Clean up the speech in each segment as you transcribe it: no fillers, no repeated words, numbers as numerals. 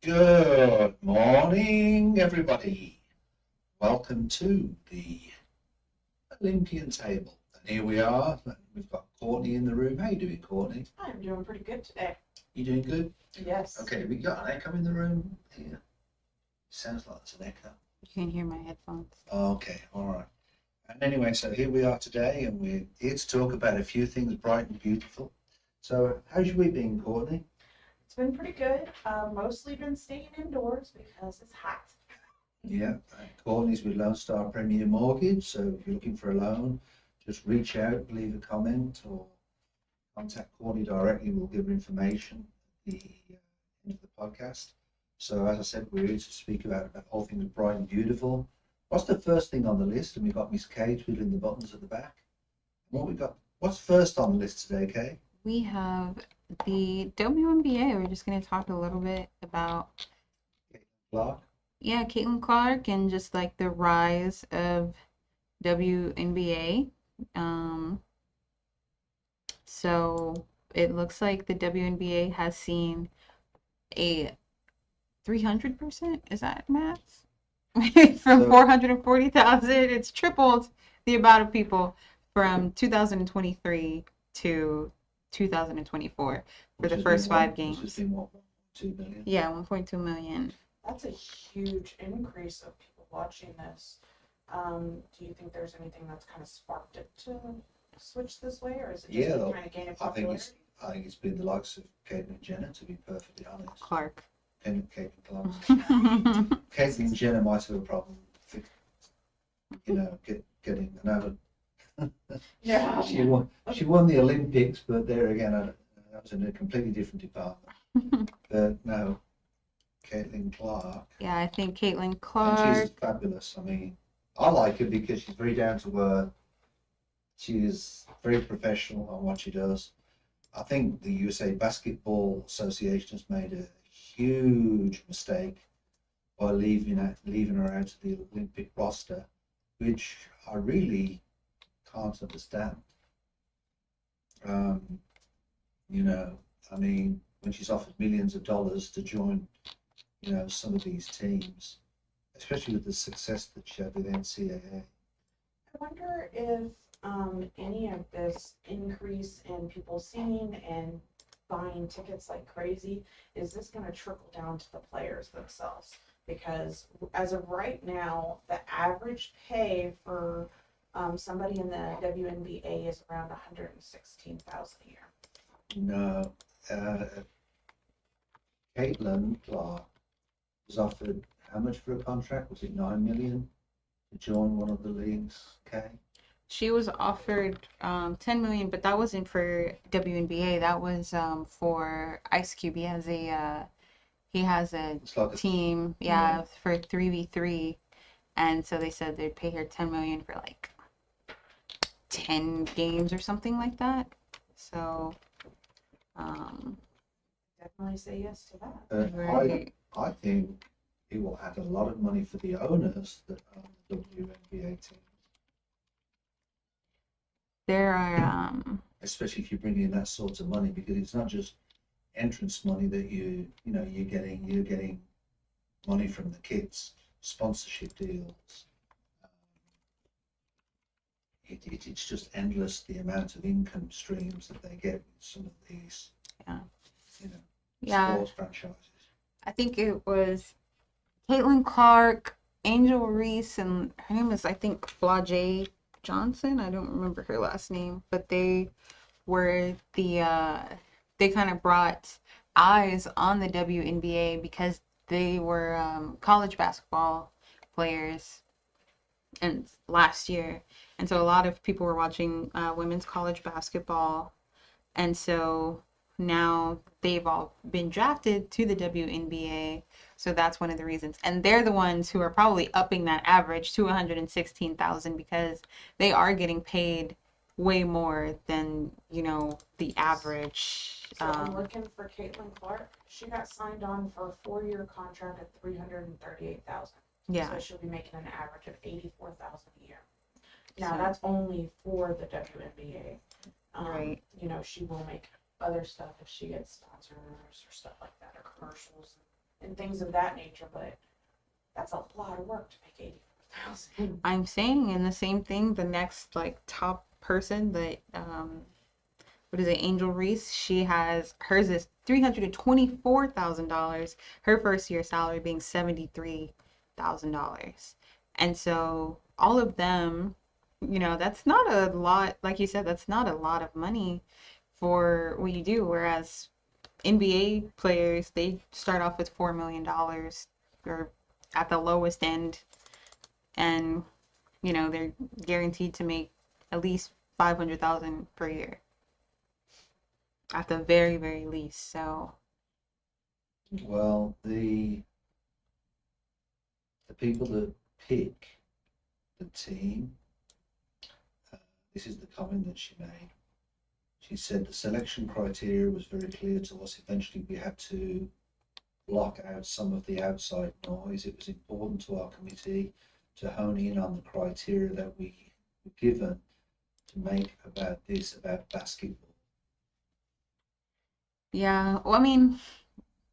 Good morning, everybody. Welcome to the Olympian Table. And here we are. We've got Courtney in the room. How you doing, Courtney? I'm doing pretty good today. You doing good? Yes. Okay, we got an echo in the room here. Sounds like there's an echo. You can hear my headphones. Okay, all right. And anyway, so here we are today, and we're here to talk about a few things bright and beautiful. So, how's your week been, Courtney? It's been pretty good. Mostly been staying indoors because it's hot. Yeah, Courtney's with Lone Star Premier Mortgage. So, if you're looking for a loan, just reach out, leave a comment, or contact Courtney directly. We'll give her information at the end of the podcast. So, as I said, we're here to speak about all things bright and beautiful. What's the first thing on the list? And we've got Miss Kay twiddling the buttons at the back. What we got? What's first on the list today, Kay? We have the WNBA. We're just going to talk a little bit about, Clark. Caitlin Clark and just like the rise of WNBA. So it looks like the WNBA has seen a 300%, is that math? From 440,000, it's tripled the amount of people from 2023 to 2024 for the first 5 games. Which has been what, 1.2 million? Yeah, 1.2 million. That's a huge increase of people watching this. Do you think there's anything that's kind of sparked it to switch this way, or is it just kind of gaining popularity? I think it's been the likes of Caitlyn Jenner, to be perfectly honest. Clark. Caitlyn Clark. Caitlyn Jenner might have a problem, getting another. Yeah. She won the Olympics, but there again, that was in a completely different department. But no, Caitlyn Clark. Yeah, I think Caitlin And Clark. she's fabulous. I mean, I like her because she's very down to earth. She is very professional on what she does. I think the USA Basketball Association has made a huge mistake by leaving her out of the Olympic roster, which I really can't understand. I mean, when she's offered millions of dollars to join, some of these teams, especially with the success that she had with NCAA. I wonder if any of this increase in people seeing and buying tickets like crazy, is this going to trickle down to the players themselves? Because as of right now, the average pay for somebody in the WNBA is around $116,000 a year. No, Caitlin Clark was offered how much for a contract? Was it 9 million to join one of the leagues? Okay. She was offered 10 million, but that wasn't for WNBA. That was for Ice Cube. He has a Like team, for 3v3, and so they said they'd pay her 10 million for like 10 games or something like that. So, definitely say yes to that. right. I think it will add a lot of money for the owners that own the WNBA team. There are Especially if you bring in that sort of money, because it's not just entrance money that you're getting money from the kids, sponsorship deals. It's just endless the amount of income streams that they get with some of these sports franchises. I think it was Caitlin Clark, Angel Reese, and her name is, I think, Flau'jae Johnson. I don't remember her last name, but they were they kind of brought eyes on the WNBA because they were college basketball players and last year, and so a lot of people were watching women's college basketball, and so now they've all been drafted to the WNBA. So that's one of the reasons. And they're the ones who are probably upping that average to 116,000 because they are getting paid way more than, the average. So I'm looking for Caitlin Clark. She got signed on for a 4-year contract at $338,000. Yeah. So she'll be making an average of $84,000 a year. Now that's only for the WNBA. Right. She will make other stuff if she gets sponsors or stuff like that, or commercials. and things of that nature, but that's a lot of work to make 84,000. I'm saying, and the same thing, the next like top person that what is it, Angel Reese, hers is $324,000, her first year salary being $73,000. And so all of them, that's not a lot, like you said, that's not a lot of money for what you do. Whereas NBA players, they start off with $4 million or at the lowest end, and they're guaranteed to make at least 500,000 per year at the very, very least. So Well, the people that pick the team, this is the comment that she made. She said the selection criteria was very clear to us. Eventually, we had to block out some of the outside noise. It was important to our committee to hone in on the criteria that we were given to make about basketball. yeah, well, I mean,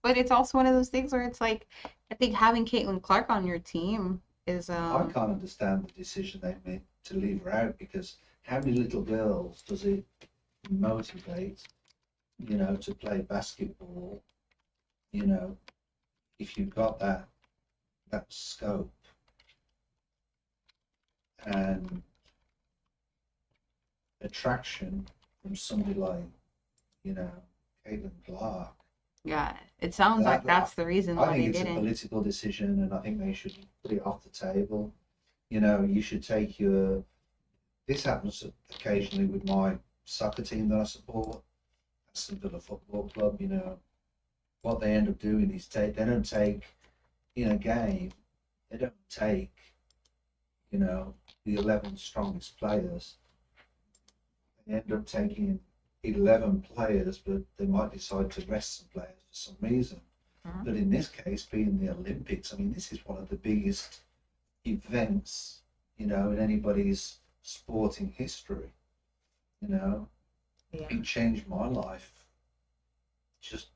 but it's also one of those things where it's like, I think having Caitlin Clark on your team is I can't understand the decision they made to leave her out, because how many little girls does it motivate, to play basketball, if you've got that scope and attraction from somebody like, Caitlin Clark. yeah, it sounds like that's the reason I why think they it's a didn't. political decision, and I think they should put it off the table. You should take this happens occasionally with my soccer team that I support, Aston Villa Football Club. What they end up doing is they don't take, in a game, they don't take, the 11 strongest players. They end up taking 11 players, but they might decide to rest some players for some reason. But in this case, being the Olympics, I mean, this is one of the biggest events, in anybody's sporting history. Yeah. It changed my life just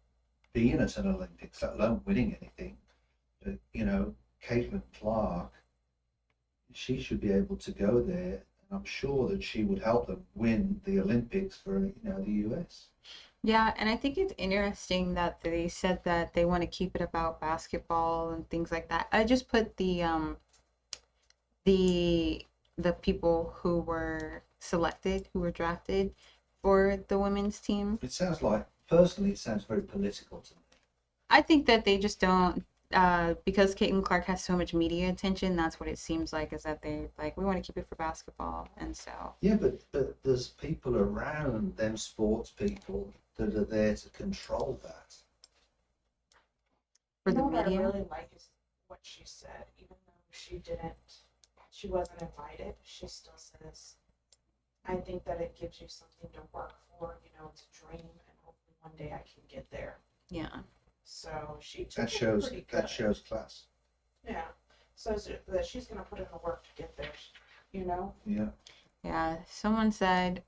being at an Olympics, let alone winning anything. But, Caitlin Clark, she should be able to go there, and I'm sure that she would help them win the Olympics for, the US. Yeah, and I think it's interesting that they said that they want to keep it about basketball and things like that. I just put the people who were selected, who were drafted for the women's team. It sounds like, personally, it sounds very political to me. I think that they just don't, because Caitlin Clark has so much media attention, that's what it seems like, is that they like, we want to keep it for basketball, and so. Yeah, but there's people around them, sports people, that are there to control that. For the What I media. really like is what she said, even though she wasn't invited, she still says, I think that it gives you something to work for, to dream, and hopefully one day I can get there. Yeah. So she took That it shows pretty good. class. Yeah. So that she's gonna put in the work to get there, Yeah. Yeah, someone said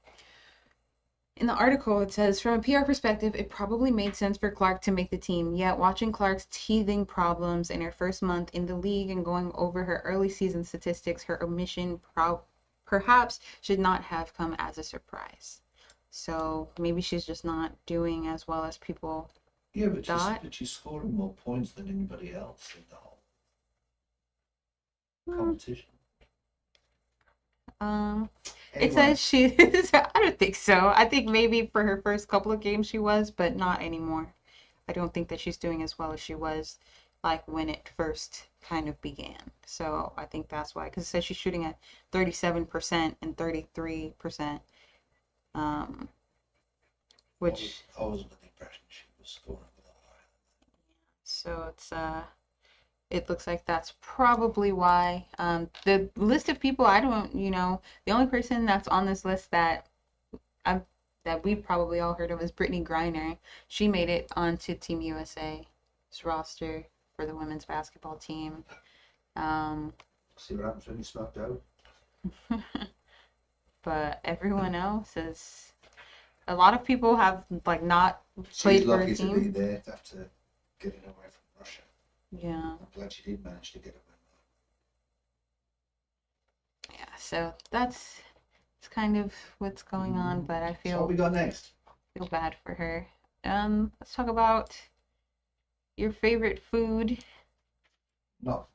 in the article, it says, from a PR perspective, it probably made sense for Clark to make the team. Yet, watching Clark's teething problems in her first month in the league and going over her early season statistics, her omission perhaps should not have come as a surprise. So maybe she's just not doing as well as people thought. But she's scoring more points than anybody else in the whole competition. It says she is, I don't think so. I think maybe for her first couple of games she was, but not anymore. I don't think that she's doing as well as she was like when it first kind of began. So I think that's why, because it says she's shooting at 37% and 33%, which I was under the impression she was scoring a lot higher. so it looks like that's probably why. The list of people, I don't, the only person that's on this list that we've probably all heard of is Brittany Griner. She made it onto Team USA's roster for the women's basketball team. See what happens when you smoke dope. But everyone else is, a lot of people have like not She's played for a lucky to be team. there after getting away from Russia. Yeah. I'm glad she did manage to get a win. Yeah. So it's kind of what's going on, but I So what we feel got next? bad for her. Let's talk about your favorite food. Not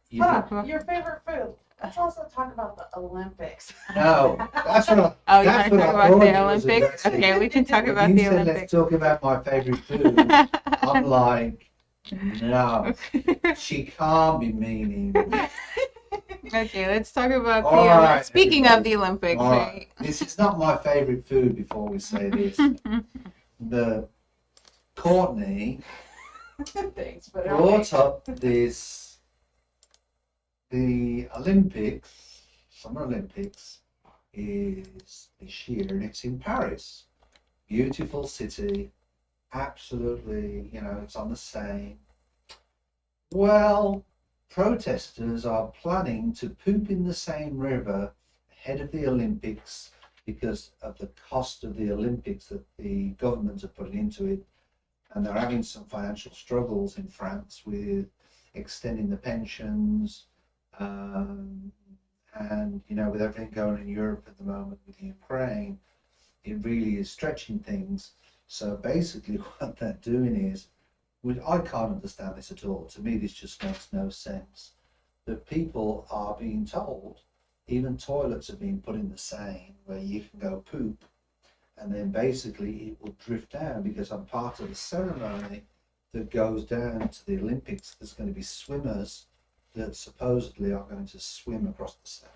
Your favorite food. Let's also talk about the Olympics. No, that's what I. Oh, you that's want to what talk I about thought the you was Olympics? addressing. Okay, we can talk When about you the said, let's Olympics. talk about my favorite food. I'm like, no, she can't be meaning. Okay, let's talk about All the right, speaking of everybody. the Olympics, All right. right? This is not my favorite food. Before we say this, the Courtney Thanks, but brought up this, the Olympics, Summer Olympics is this year and it's in Paris. Beautiful city, absolutely, it's on the Seine. Well, protesters are planning to poop in the Seine River ahead of the Olympics because of the cost of the Olympics that the governments are putting into it. And they're having some financial struggles in France with extending the pensions, and with everything going in Europe at the moment with Ukraine, it really is stretching things. So basically, what they're doing is, which I can't understand this at all. To me, this just makes no sense. That people are being told, even toilets are being put in the Seine where you can go poop, and then basically it will drift down because I'm part of the ceremony that goes down to the Olympics. There's going to be swimmers that supposedly are going to swim across the Seine.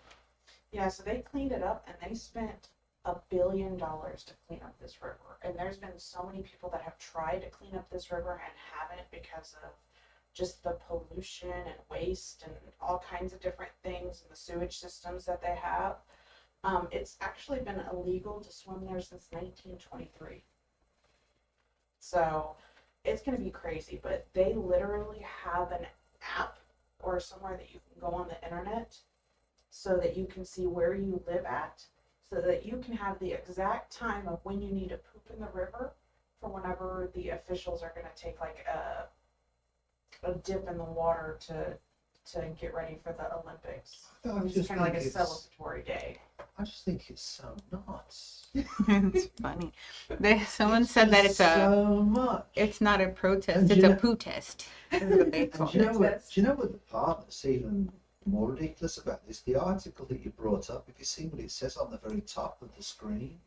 Yeah, so they cleaned it up and they spent $1 billion to clean up this river. And there's been so many people that have tried to clean up this river and haven't because of just the pollution and waste and all kinds of different things and the sewage systems that they have. It's actually been illegal to swim there since 1923. So it's going to be crazy, but they literally have an app or somewhere that you can go on the internet so that you can see where you live at, so that you can have the exact time of when you need to poop in the river for whenever the officials are going to take like a dip in the water to get ready for the Olympics. It's kind of like a celebratory day. I just think it's so nuts. It's funny. Someone said that it's so much. It's not a protest, And it's a poo test. Is what they call Do you know it. what the part that's even more ridiculous about this? The article that you brought up, if you see what it says on the very top of the screen.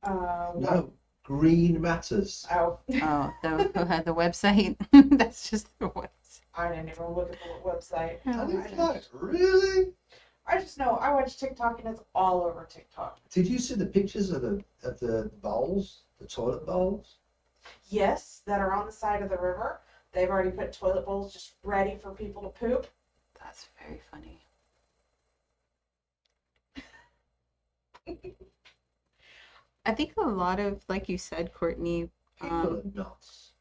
No, green matters. Oh. Oh, the website. That's just the website. I didn't even look at the website. And it's like, really? I just know I watch TikTok and it's all over TikTok. Did you see the pictures of the bowls, the toilet bowls? Yes, that are on the side of the river. They've already put toilet bowls just ready for people to poop. That's very funny. I think a lot of, like you said, Courtney, People are nuts.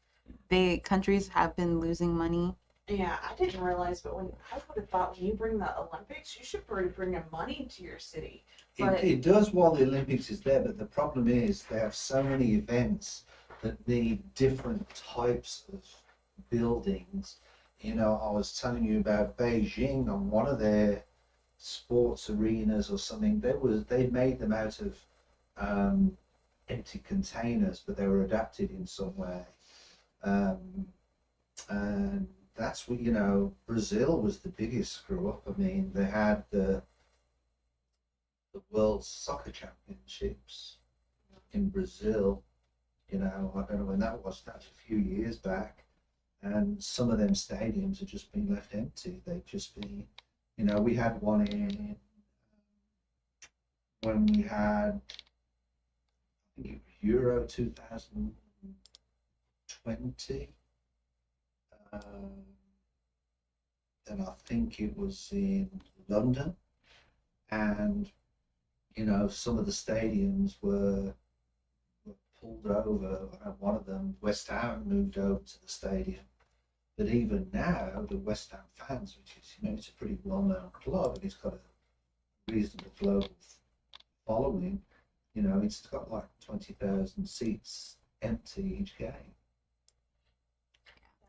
countries have been losing money. Yeah, I didn't realize, but I would have thought when you bring the Olympics, you should be bringing money to your city. But It does while the Olympics is there, but the problem is they have so many events that need different types of buildings. I was telling you about Beijing on one of their sports arenas or something. They made them out of empty containers, but they were adapted in some way. And that's what, Brazil was the biggest screw up. I mean, they had the World Soccer Championships in Brazil. I don't know when that was. That was a few years back, and some of them stadiums have just been left empty. They've just been, we had one in when we had, I think it was Euro 2020. And I think it was in London, and some of the stadiums were pulled over. One of them, West Ham, moved over to the stadium. But even now, the West Ham fans, which is it's a pretty well-known club and it's got a reasonable global following, it's got like 20,000 seats empty each game.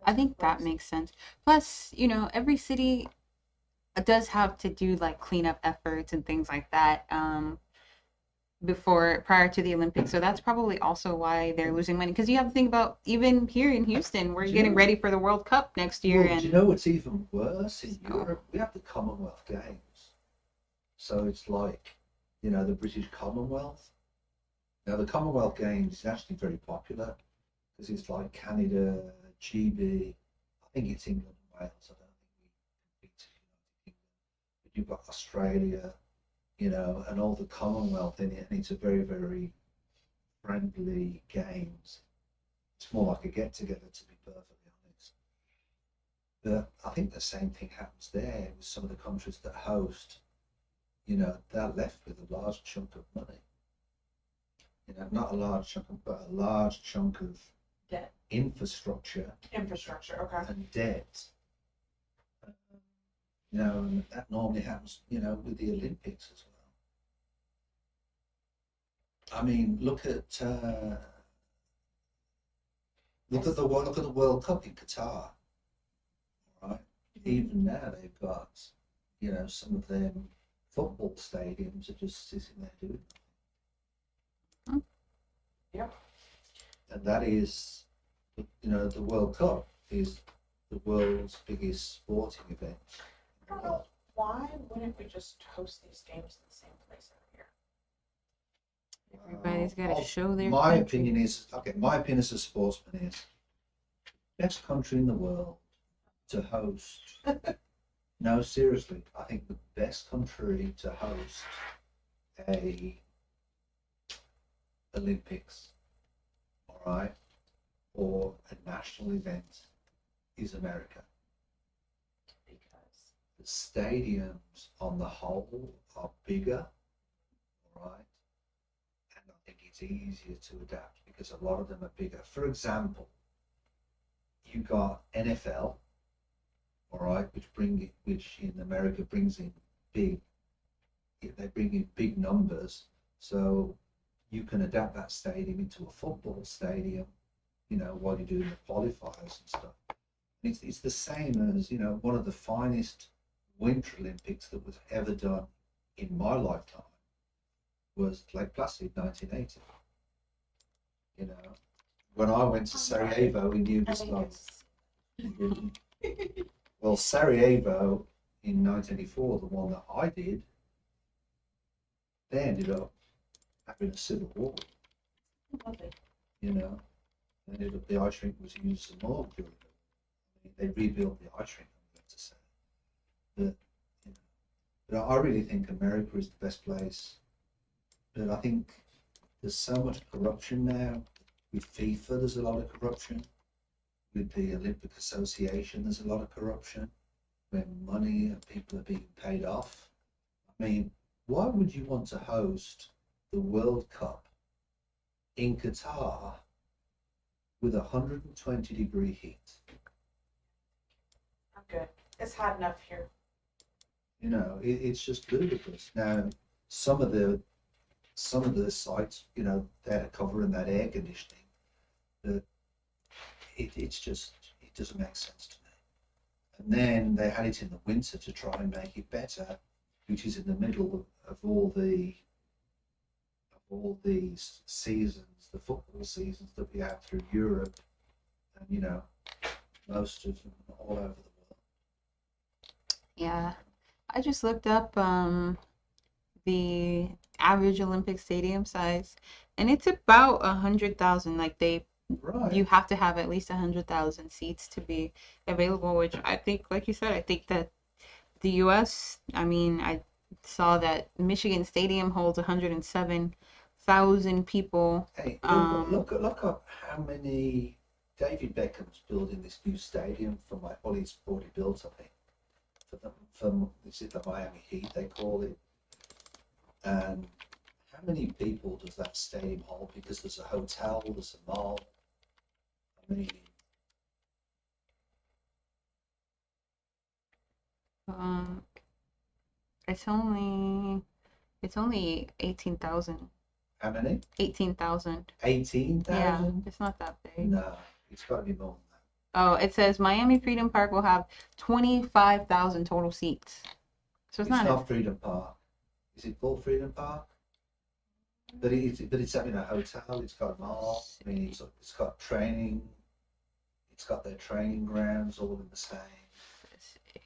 I think that makes sense. Plus, you know, every city does have to do like cleanup efforts and things like that before prior to the Olympics. So that's probably also why they're losing money. Because you have to think about even here in Houston, we're Do you getting know- ready for the World Cup next year, Well, do you and know what's even worse? In Oh. Europe, we have the Commonwealth Games. So it's like, you know, the British Commonwealth. Now, the Commonwealth Games is actually very popular because it's like Canada, GB. I think it's England and Wales. I don't think we compete in United Kingdom. But you've got Australia, you know, and all the Commonwealth in it, and it's a very, very friendly games. It's more like a get-together, to be perfectly honest. But I think the same thing happens there with some of the countries that host. You know, they're left with a large chunk of money. You know, not a large chunk, but a large chunk of Debt. infrastructure Okay. and debt. You know, and that normally happens, you know, with the Olympics as well. I mean, look at the World Cup in Qatar, right? Even now they've got, you know, some of them football stadiums are just sitting there doing nothing. Yep. And that is, you know, the World Cup is the world's biggest sporting event. I don't know. Why wouldn't we just host these games in the same place every year? everybody's got to show their My country. opinion is, okay, my opinion as a sportsman is, best country in the world to host. No, seriously, I think the best country to host a Olympics, all right, or a national event is America. Because The stadiums on the whole are bigger, all right, and I think it's easier to adapt because a lot of them are bigger. For example, you got NFL, all right, which in America brings in big, they bring in big numbers, so you can adapt that stadium into a football stadium, you know, while you're doing the qualifiers and stuff. It's the same as, you know, one of the finest Winter Olympics that was ever done in my lifetime was Lake Placid, 1980. You know, when I went to Sarajevo in I think Yugoslavia. it's Well, Sarajevo in 1984, the one that I did, they ended up having a civil war. lovely. You know, ended up the ice rink was used some more during it. I mean, they rebuilt the ice rink, I'm going to say. But, you know, but I really think America is the best place. But I think there's so much corruption now. With FIFA, there's a lot of corruption. With the Olympic Association, there's a lot of corruption. When money and people are being paid off. I mean, why would you want to host the World Cup in Qatar with 120-degree heat? I'm good. It's hot enough here. You know, it's just ludicrous. Now, some of the sites, you know, they're covering that air conditioning, but it's just, it doesn't make sense to me. And then they had it in the winter to try and make it better, which is in the middle of all these seasons, the football seasons that we have through Europe, and you know, most of them all over the world. Yeah, I just looked up the average Olympic stadium size, and it's about 100,000. Like Right. you have to have at least 100,000 seats to be available, which I think, like you said, I think that the U.S., I mean, I saw that Michigan Stadium holds 107,000 people. Hey, look up how many David Beckham's building this new stadium for well, he's already built, I think. For is it the Miami Heat they call it? And how many people does that stadium hold? Because there's a hotel, there's a mall. I mean, Um, it's only 18,000. how many? 18,000. 18,000? Yeah, it's not that big. No, it's got to be more than that. Oh, it says Miami Freedom Park will have 25,000 total seats. So It's not not Freedom Park. Is it called Freedom Park? But it's in a hotel. It's got a mall. I mean, it's got training. It's got their training grounds all in the same. Let's see.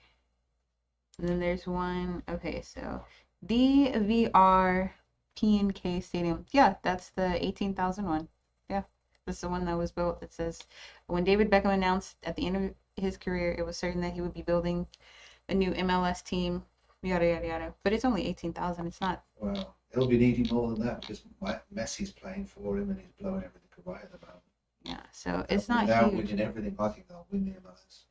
And then there's one. Okay, so DVR PNK Stadium. Yeah, that's the 18,000 one. Yeah, that's the one that was built. It says when David Beckham announced at the end of his career, it was certain that he would be building a new MLS team. Yada yada yada. But it's only 18,000. It's not. Well, he'll be needing more than that because Messi's playing for him and he's blowing everything away at the moment. Yeah, so it's not Without huge. winning everything, I think they'll win the MLS.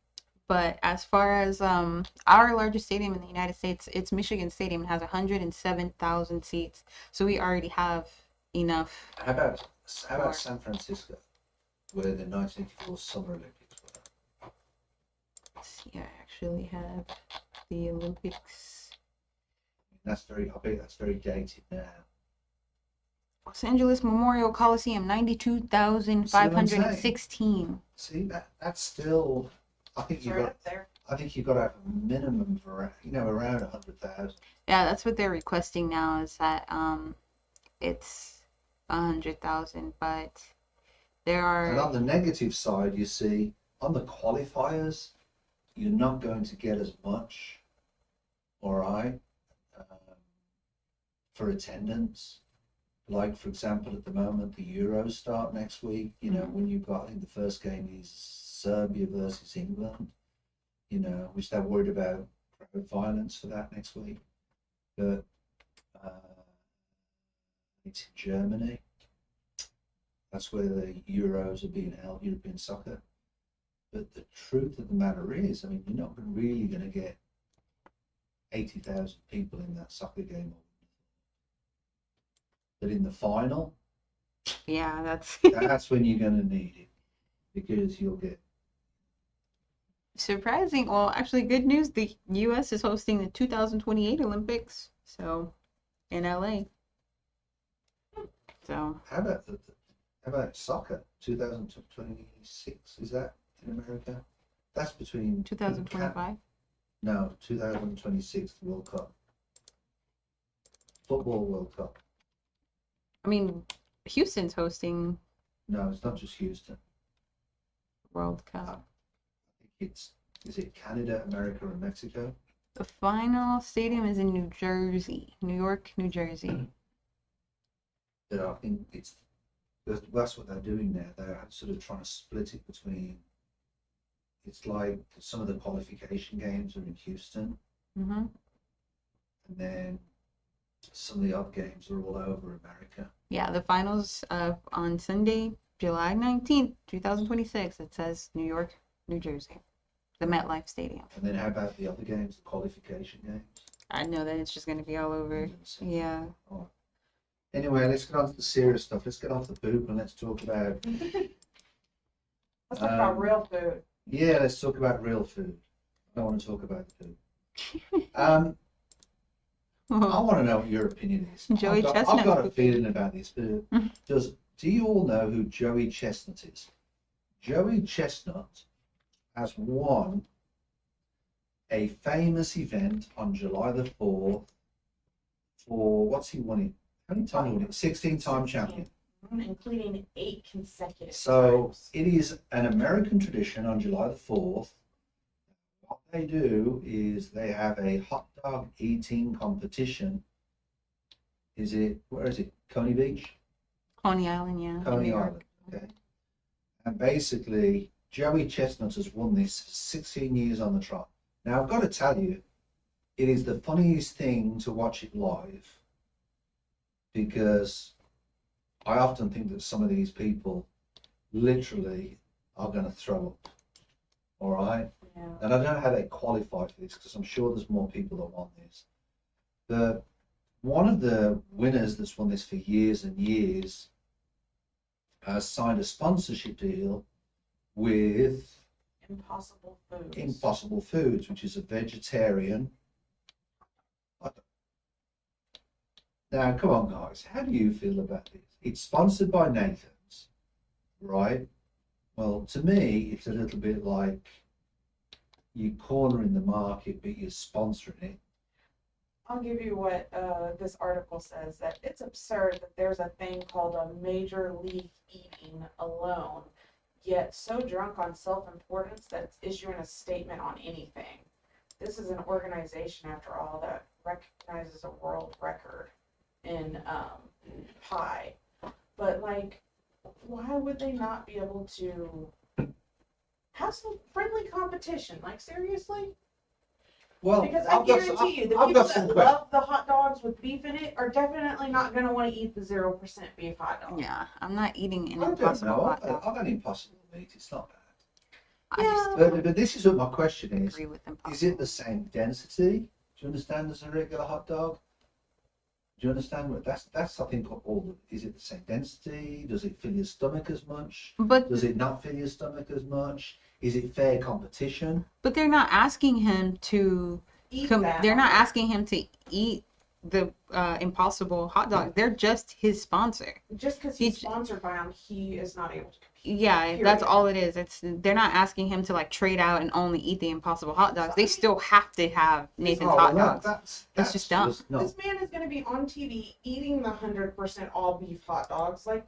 But as far as our largest stadium in the United States, it's Michigan Stadium. It has 107,000 seats. So we already have enough. How about San Francisco, where the 1984 Summer Olympics were? Let's see, I actually have the Olympics. I bet that's very dated now. Los Angeles Memorial Coliseum, 92,516. See, that's still. I think It's you right got. up there. I think you've got to have a minimum of around 100,000. Yeah, that's what they're requesting now is that it's 100,000, but there And are. on the negative side, you see, on the qualifiers, you're not going to get as much, all right, for attendance. Like, for example, at the moment, the Euros start next week. You know, when you've got, I think the first game is Serbia versus England, you know, which they're worried about crowd violence for that next week. But it's in Germany. That's where the Euros are being held, European soccer. But the truth of the matter is, I mean, you're not really going to get 80,000 people in that soccer game. But in the final, Yeah, that's that's when you're going to need it because you'll get. surprising. Well, actually, good news. The U.S. is hosting the 2028 Olympics, so in LA. So How about soccer? 2026 is that in America? That's between 2025. No, 2026 World Cup. Football World Cup. I mean, Houston's hosting No, it's not just Houston. World Cup. I think is it Canada, America, and Mexico? The final stadium is in New Jersey, New York, New Jersey. But I think that's what they're doing now. They're sort of trying to split it between. It's like some of the qualification games are in Houston, Mm-hmm. and then some of the other games are all over America. Yeah, the finals on Sunday, July 19th, 2026. It says New York, New Jersey, the MetLife Stadium. And then how about the other games, the qualification games? I know that it's just going to be all over. Yeah. Anyway, let's get on to the serious stuff. Let's get off the poop and let's talk about. Let's talk about real food. Yeah, let's talk about real food. I don't want to talk about food. I want to know what your opinion is. Joey I've Chestnut. got a feeling about this. But do you all know who Joey Chestnut is? Joey Chestnut has won a famous event on July the 4th for, what's he won it? How many times he won it? 16-time champion. Including 8 consecutive So times. it is an American tradition on July the 4th. What they do is they have a hot dog eating competition. Where is it? Coney Beach? Coney Island, yeah. Coney New York. Island, okay. And basically, Joey Chestnut has won this for 16 years on the trot. Now, I've got to tell you, it is the funniest thing to watch it live because I often think that some of these people literally are going to throw up. All right? Yeah. And I don't know how they qualify for this because I'm sure there's more people that want this. One of the winners that's won this for years and years has signed a sponsorship deal with Impossible Foods. Impossible Foods, which is a vegetarian. Now, come on, guys. How do you feel about this? It's sponsored by Nathan's, right? Well, to me, it's a little bit like you cornering the market, but you're sponsoring it. I'll give you what this article says, that it's absurd that there's a thing called a major league eating alone, yet so drunk on self-importance that it's issuing a statement on anything. This is an organization, after all, that recognizes a world record in pie. But, like, why would they not be able to have some friendly competition? Like, seriously? Well, Because I guarantee you, the I've people got some that love the hot dogs with beef in it are definitely not going to want to eat the 0% beef hot dog. Yeah, I'm not eating an I don't Impossible know. hot dog. I've had Impossible meat. It's not bad. I just But this is what my question is. agree with Impossible. Is it the same density? Do you understand as a regular hot dog? Do you understand what that's I think all. Is it the same density? Does it fill your stomach as much? But Does it not fill your stomach as much? Is it fair competition? they're not asking him to Eat that. they're not asking him to eat the Impossible hot dog. They're just his sponsor. Just because he's sponsored by them, he is not able to compete. Yeah, Period. that's all it is. They're not asking him to like trade out and only eat the Impossible hot dogs. They still have to have Nathan's hot dogs. That's just dumb. no. This man is going to be on TV eating the 100% all beef hot dogs. Like,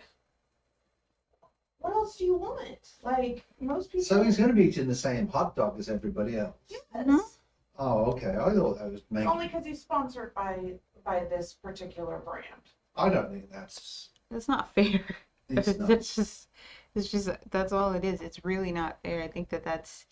what else do you want? Like, most people. So he's going to be eating the same hot dog as everybody else. Yes. Mhm. Oh, okay. I thought that was making. Only because he's sponsored by this particular brand. I don't think that's. That's not fair. It's not. It's just that's all it is. It's really not fair. I think that's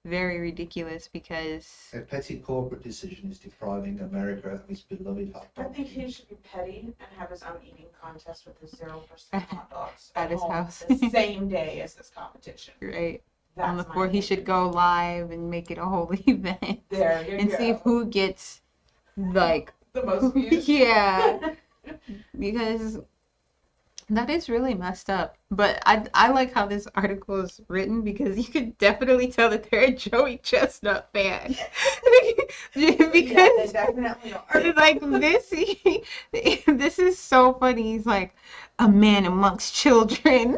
very ridiculous because A petty corporate decision is depriving America of its beloved hot I dog. think he should be petty and have his own eating contest with his 0% hot dogs At his home house. the same day as this competition. right That's on the my floor he opinion. should go live and make it a whole event There you and go. see who gets like the most views. yeah, because that is really messed up. But I like how this article is written because you could definitely tell that they're a Joey Chestnut fan. Yeah, they Because definitely are. like this is so funny. He's like a man amongst children.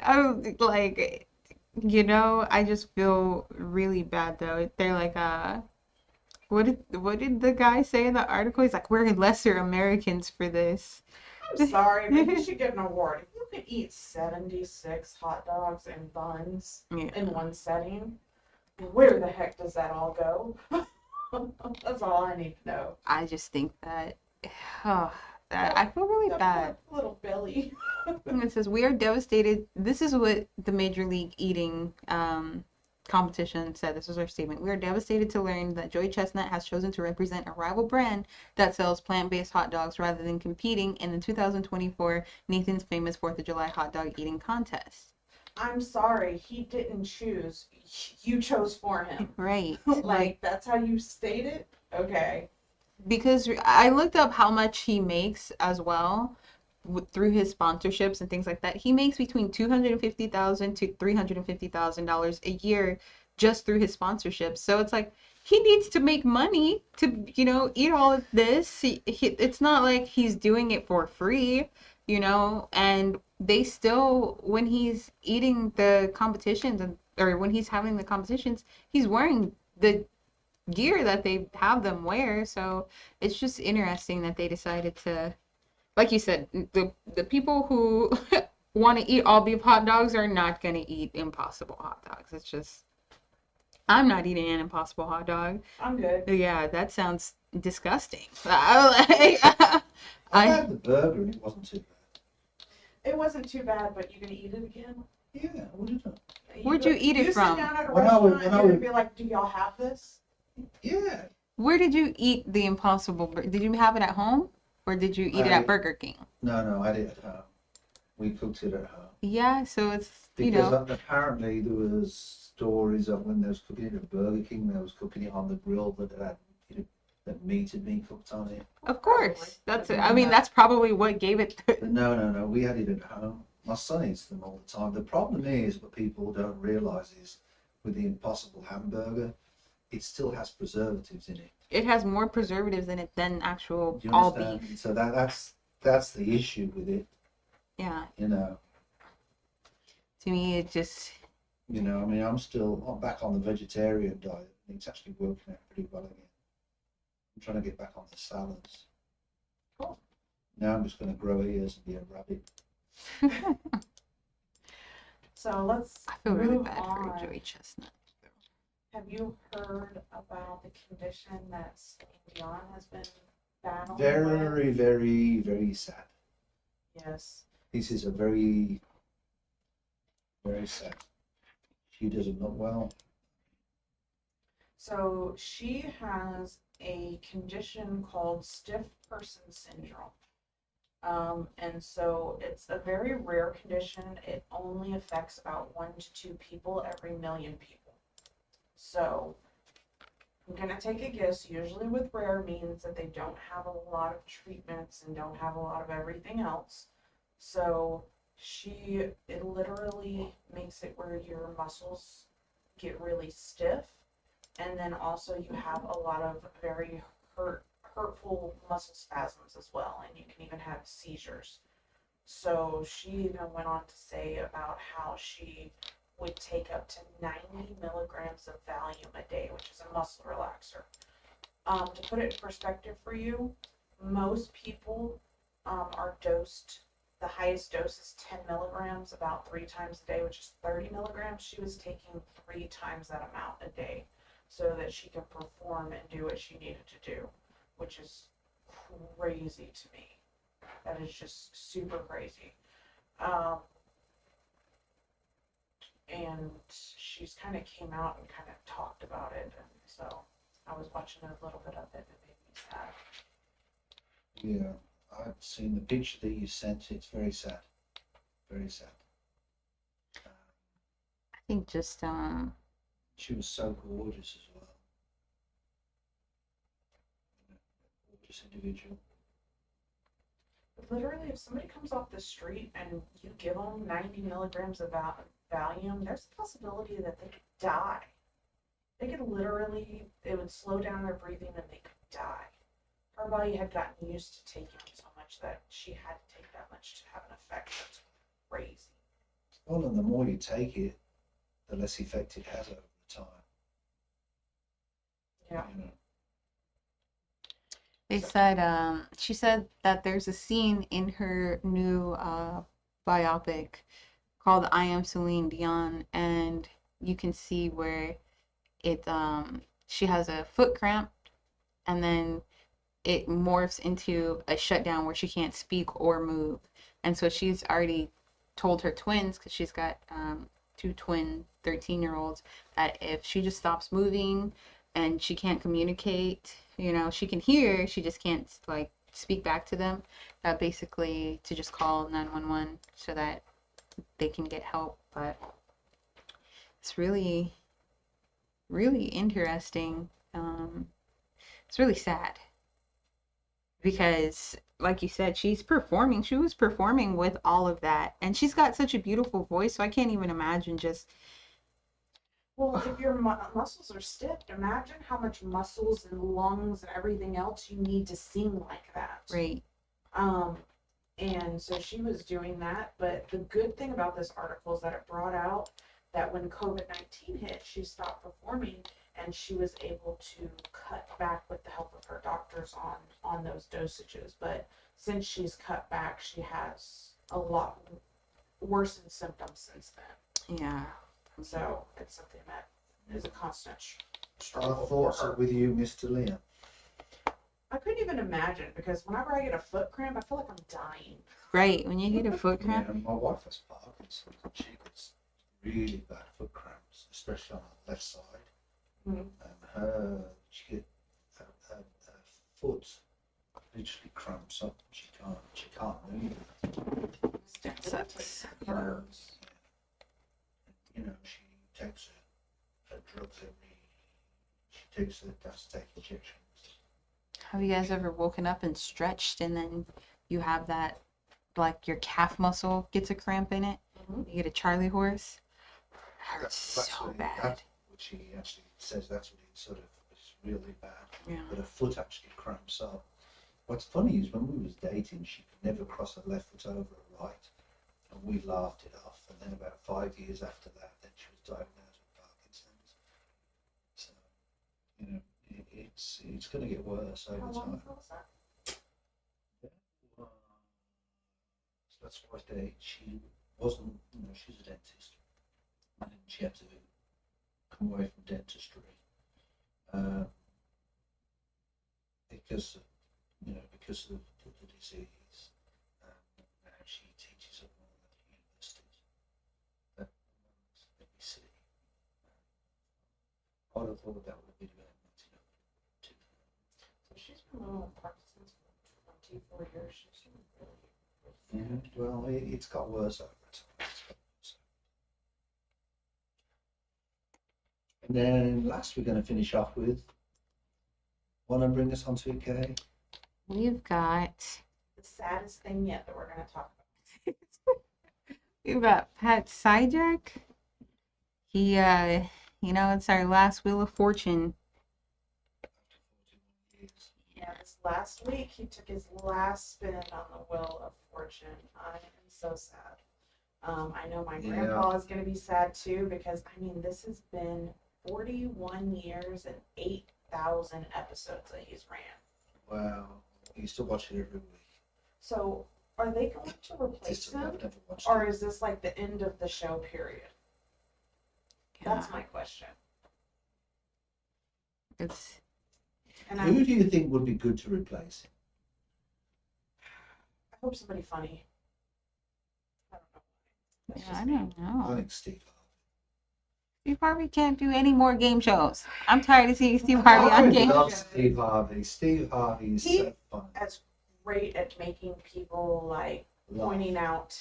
I'm like, I just feel really bad though. They're like, what did the guy say in the article? He's like, we're lesser Americans for this. I'm sorry, but you should get an award. If you could eat 76 hot dogs and buns Yeah. in one setting, where the heck does that all go? That's all I need to know. I just think that, I feel really That bad. poor little belly. And it says, we are devastated. This is what the Major League Eating competition said. This was our statement. We are devastated to learn that Joey Chestnut has chosen to represent a rival brand that sells plant-based hot dogs rather than competing in the 2024 Nathan's Famous 4th of July hot dog eating contest. I'm sorry, he didn't choose. You chose for him. Right. Like, that's how you state it? Okay. Because I looked up how much he makes as well through his sponsorships and things like that. He makes between $250,000 to $350,000 a year just through his sponsorships. So it's like he needs to make money to, eat all of this. It's not like he's doing it for free, and they still, when he's eating the competitions or when he's having the competitions, he's wearing the gear that they have them wear. So it's just interesting that they decided to, like you said, the people who want to eat all beef hot dogs are not going to eat Impossible hot dogs. It's just, I'm not eating an Impossible hot dog. I'm good. Yeah, that sounds disgusting. I had the burger and it wasn't too bad. It wasn't too bad, but you gonna eat it again? Yeah, I would have done. Where'd you eat it from? You sit down at a When I was- restaurant, when I you're gonna was- be like, do y'all have this? Yeah. Where did you eat the Impossible? Did you have it at home? Or did you eat it at Burger King? No, I did at home. We cooked it at home. Yeah, so it's, Because apparently there was stories of when they was cooking it at Burger King, they was cooking it on the grill that meat had been cooked on it. of course. That's probably what gave it. But no, we had it at home. My son eats them all the time. The problem is, what people don't realise is, with the Impossible hamburger, it still has preservatives in it. It has more preservatives in it than actual Do you all understand? beef. So that's the issue with it, Yeah. To me, it just, You know, I mean, I'm back on the vegetarian diet, and it's actually working out pretty well again. I'm trying to get back on the salads. Cool. Now I'm just going to grow ears and be a rabbit. So let's I feel really move bad for on. Joey Chestnut. Have you heard about the condition that Celine Dion has been battling with? Very, very, very sad. Yes. This is a very, very sad. She doesn't look well. So she has a condition called stiff person syndrome. And so it's a very rare condition. It only affects about 1 to 2 people every million people. So I'm going to take a guess. Usually with rare means that they don't have a lot of treatments and don't have a lot of everything else. So it literally makes it where your muscles get really stiff. And then also you have a lot of very hurtful muscle spasms as well. And you can even have seizures. So she even went on to say about how she would take up to 90 milligrams of Valium a day, which is a muscle relaxer. To put it in perspective for you, most people are dosed, the highest dose is 10 milligrams about 3 times a day, which is 30 milligrams. She was taking 3 times that amount a day so that she could perform and do what she needed to do, which is crazy to me. That is just super crazy. And she's kind of came out and kind of talked about it, and so I was watching a little bit of it, and it made me sad. Yeah, I've seen the picture that you sent. It's very sad. Very sad. I think just, She was so gorgeous as well. Gorgeous individual. Literally, if somebody comes off the street and you give them 90 milligrams of Valium, there's a possibility that they could die. They could literally, it would slow down their breathing and they could die. Her body had gotten used to taking it so much that she had to take that much to have an effect. That's crazy. Well, and the more you take it, the less effect it has over time. Yeah. You know? they said, she said that there's a scene in her new biopic called I Am Celine Dion, and you can see where she has a foot cramp, and then it morphs into a shutdown where she can't speak or move. And so she's already told her twins, because she's got 2 twin 13-year-olds, that if she just stops moving and she can't communicate, she can hear, she just can't like speak back to them, basically to just call 911 so that they can get help. But it's really, really interesting. It's really sad because, like you said, she was performing with all of that, and she's got such a beautiful voice, so I can't even imagine just. Well, if your muscles are stiff, imagine how much muscles and lungs and everything else you need to sing like that. Right. And so she was doing that, but the good thing about this article is that it brought out that when COVID-19 hit, she stopped performing, and she was able to cut back with the help of her doctors on those dosages. But since she's cut back, she has a lot worsened symptoms since then. Yeah. So it's something that is a constant Our struggle for thoughts her. are with you, Mr. Liam. I couldn't even imagine, because whenever I get a foot cramp, I feel like I'm dying. Right. When you get a foot cramp. Yeah, my wife has Parkinson's, and she gets really bad foot cramps, especially on the left side. Mhm. And she get her foot literally cramps up. She can't move. That sucks. It hurts. You know, she takes her drugs she takes her take injections. Have you guys ever woken up and stretched, and then you have that, like your calf muscle gets a cramp in it? Mhm. You get a Charlie horse. Hurts That's so what bad. That's what she actually says. That's what it sort of is really bad. Yeah. But her foot actually cramps up. What's funny is when we was dating, she could never cross her left foot over her right, and we laughed it off. And then about 5 years after that, then she was diagnosed with Parkinson's. So, you know, it's going to get worse How over long time. ago was that? So that's why she wasn't, you know, she's a dentist, and she had to come away from dentistry because, you know, because of the disease. Now she teaches at one of the universities. But let me see. I'd have thought that would have been about 1902. So she's been living with Parkinson's for 24 years. She's really Well, it's got worse over time. And then last we're going to finish off with, want to bring us onto it, Kay? We've got the saddest thing yet that we're going to talk about. Pat Sajak. He it's our last Wheel of Fortune. Yeah, this last week he took his last spin on the Wheel of Fortune. I am so sad. I know my grandpa is going to be sad too, because I mean, this has been 41 years and 8,000 episodes that he's ran. Wow. I used to watch it every week. So are they going to replace I've him? never watched Or it. is this like the end of the show period? That's my question. It's And Who do you think would be good to replace him? I hope somebody funny. I don't know. That's I just me. don't know. I think Steve Harvey. Steve Harvey can't do any more game shows. I'm tired of seeing Steve Harvey I on game love shows. Steve Harvey. Steve Harvey is so fun. That's great at making people like Laugh. pointing out.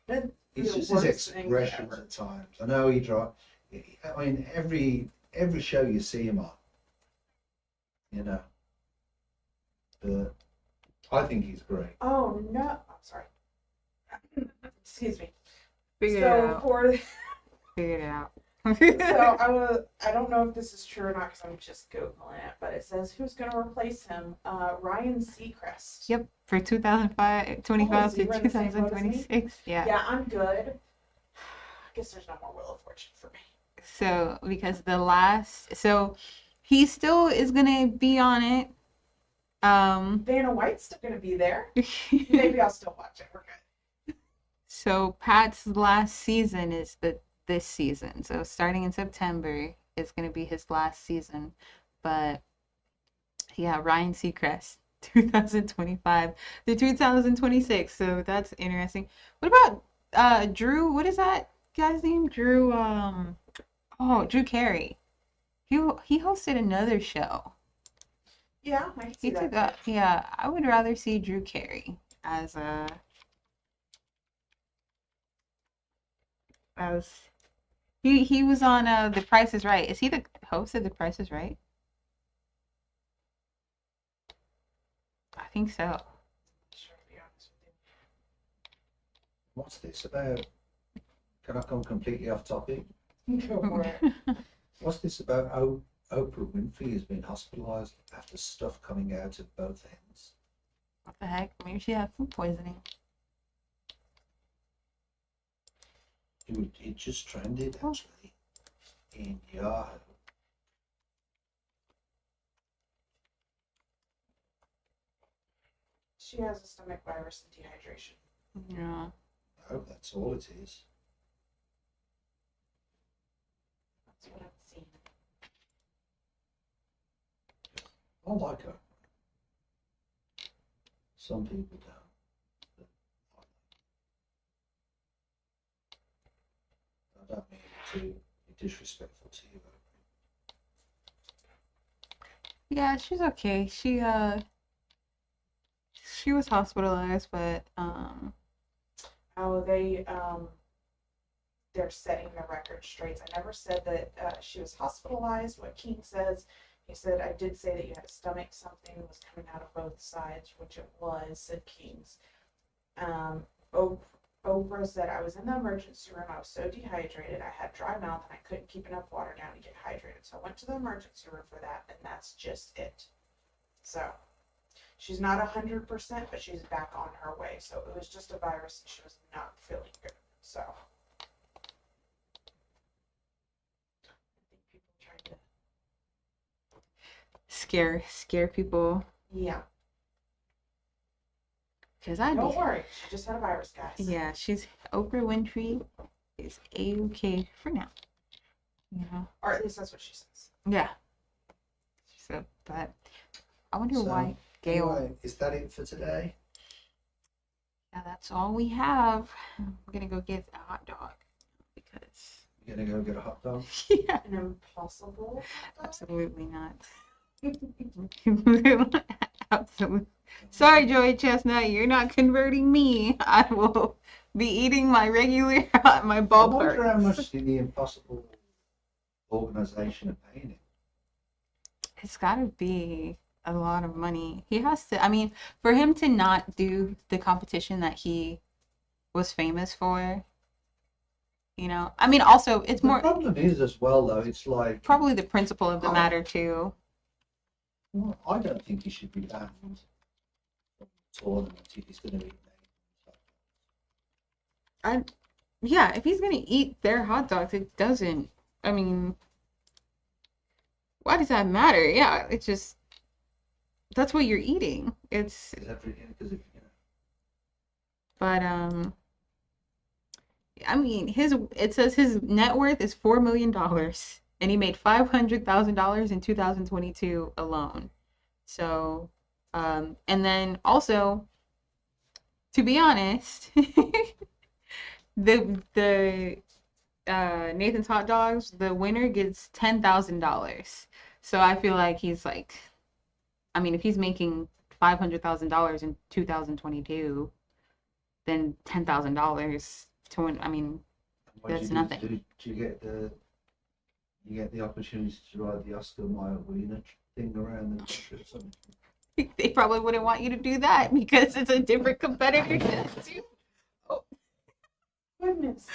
It's the just his worst things expressions ever. at times. I know he drives. I mean, every show you see him on, you know. But I think he's great. Oh no! I'm sorry. Excuse me. Figure it So out. Figure it out. I don't know if this is true or not because I'm just googling it, but it says who's going to replace him? Ryan Seacrest. Yep, for 2025 so to you were in the same boat as me? 2026. Yeah. Yeah, I'm good. I guess there's no more Wheel of Fortune for me. So because he still is gonna be on it. Vanna White's still going to be there. Maybe I'll still watch it. We're good. So Pat's last season is this season. So starting in September is gonna be his last season. But yeah, Ryan Seacrest, 2025 to 2026. So that's interesting. What about Drew? What is that guy's name? Drew Drew Carey. He hosted another show. Yeah, I can see He that. took up. Yeah, I would rather see Drew Carey as he was on The Price is Right. Is he the host of The Price is Right? I think so. Sure, to be honest with What's this about? Can I come completely off topic? you. Go for it. What's this about? Oprah Winfrey has been hospitalized after stuff coming out of both ends. What the heck? Maybe she had food poisoning. It just trended actually in Yahoo. She has a stomach virus and dehydration. Yeah. I hope that's all it is. That's what I'm seeing. I like her. Some people don't. I don't mean to be disrespectful to you. Yeah, she's okay. She was hospitalized, but Oh, they're setting the record straight. I never said that she was hospitalized. What King says, he said, I did say that you had a stomach, something was coming out of both sides, which it was, said King's. Oprah said, I was in the emergency room. I was so dehydrated. I had dry mouth and I couldn't keep enough water down to get hydrated. So I went to the emergency room for that, and that's just it. So she's not 100%, but she's back on her way. So it was just a virus and she was not feeling good. So scare people. Yeah. Because Don't worry, she just had a virus, guys. Yeah, Oprah Winfrey is A-okay for now. Or at least that's what she says. Yeah. So, but I wonder why Gail. Anyway, is that it for today? Yeah, that's all we have. We're gonna go get a hot dog because. You're gonna go get a hot dog? Yeah. An impossible. Absolutely not. Absolutely. Sorry, Joey Chestnut, you're not converting me. I will be eating my regular, my I ballpark. wonder how much the Impossible organization are paying him. It's got to be a lot of money. He has to, I mean, for him to not do the competition that he was famous for, I mean, also, it's The more, problem is as well, though, it's like, probably the principle of the matter, too. well, I don't think he should be banned from the tournament if he's going to be named. Yeah, if he's going to eat their hot dogs, it doesn't, I mean, why does that matter? Yeah, it's just, that's what you're eating. It's, but, I mean, it says his net worth is $4 million, and he made $500,000 in 2022 alone. So, and then also, to be honest, the Nathan's Hot Dogs, the winner gets $10,000. So I feel like he's like, I mean, if he's making $500,000 in 2022, then $10,000 to win, I mean, that's nothing. Do you get the opportunity to ride the Oscar Mayer arena thing around the country or something? They probably wouldn't want you to do that because it's a different competitor. Oh, goodness.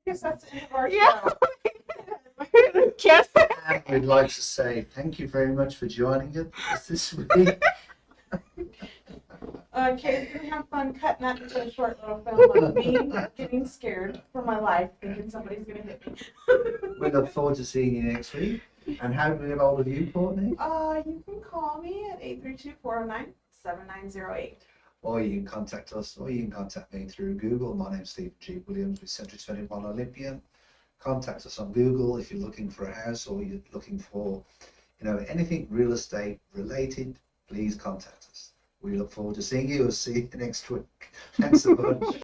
I guess that's the end of our Yeah. show. And we'd like to say thank you very much for joining us this week. Kay's gonna have fun cutting that into a short little film of me getting scared for my life, thinking somebody's gonna hit me. We look forward to seeing you next week. And how do we get hold of you, Courtney? You can call me at 832-409-7908. Or you can contact us, or you can contact me through Google. My name's Stephen G. Williams with Century 21 Olympian. Contact us on Google if you're looking for a house or you're looking for, anything real estate related. Please contact us. We look forward to seeing you. We'll see you next week. Thanks so much.